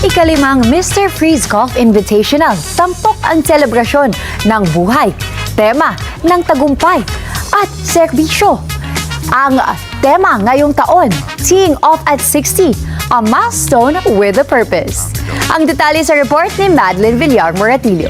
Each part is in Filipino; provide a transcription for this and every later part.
Ikalimang Mr. Freeze Golf Invitational. Tampok ang selebrasyon ng buhay, tema ng tagumpay at serbisyo. Ang tema ngayong taon, Teeing Off at 60, a milestone with a purpose. Ang detalye sa report ni Madeline Villar Moratillo.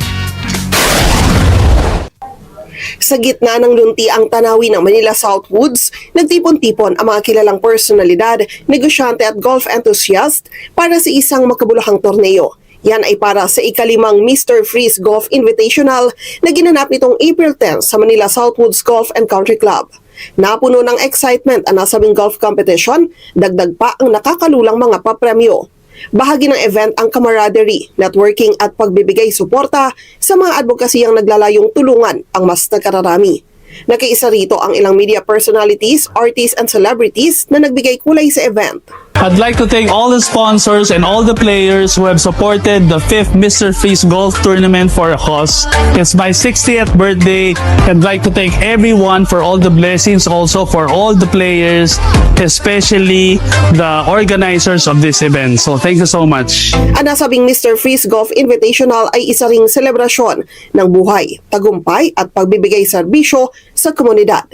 Sa gitna ng lunti ang tanawin ng Manila Southwoods, nagtipon-tipon ang mga kilalang personalidad, negosyante at golf enthusiast para sa isang makabuluhang torneo. Yan ay para sa ikalimang Mr. Freeze Golf Invitational na ginanap nitong April 10 sa Manila Southwoods Golf and Country Club. Napuno ng excitement ang nasabing golf competition, dagdag pa ang nakakalulang mga papremyo. Bahagi ng event ang camaraderie, networking at pagbibigay suporta sa mga advokasiyang naglalayong tulungan ang mas nakararami. Nakaisa rito ang ilang media personalities, artists and celebrities na nagbigay kulay sa event. I'd like to thank all the sponsors and all the players who have supported the 5th Mr. Freeze Golf Tournament for a cause. It's my 60th birthday. I'd like to thank everyone for all the blessings, also for all the players, especially the organizers of this event. So thank you so much. Ang nasabing Mr. Freeze Golf Invitational ay isa ring selebrasyon ng buhay, tagumpay at pagbibigay serbisyo sa komunidad.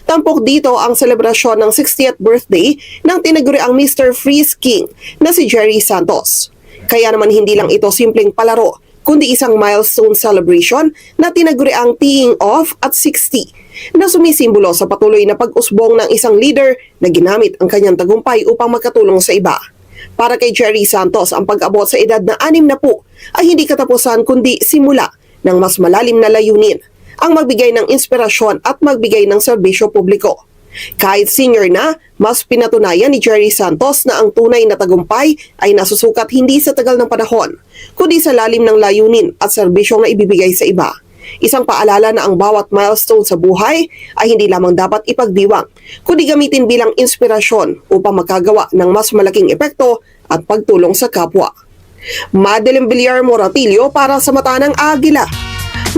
Tampok dito ang selebrasyon ng 60th birthday ng tinaguriang Mr. Freeze King na si Jerry Santos. Kaya naman hindi lang ito simpleng palaro, kundi isang milestone celebration na tinaguriang Teeing Off at 60 na sumisimbolo sa patuloy na pag-usbong ng isang leader na ginamit ang kanyang tagumpay upang makatulong sa iba. Para kay Jerry Santos, ang pag-abot sa edad na 60 ay hindi katapusan kundi simula ng mas malalim na layunin, ang magbigay ng inspirasyon at magbigay ng serbisyo publiko. Kahit senior na, mas pinatunayan ni Jerry Santos na ang tunay na tagumpay ay nasusukat hindi sa tagal ng panahon, kundi sa lalim ng layunin at serbisyong na ibibigay sa iba. Isang paalala na ang bawat milestone sa buhay ay hindi lamang dapat ipagdiwang, kundi gamitin bilang inspirasyon upang makagawa ng mas malaking epekto at pagtulong sa kapwa. Madeline Villar Moratillo para sa Mata ng Agila.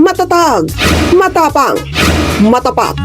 Matatag, matapang, matapat.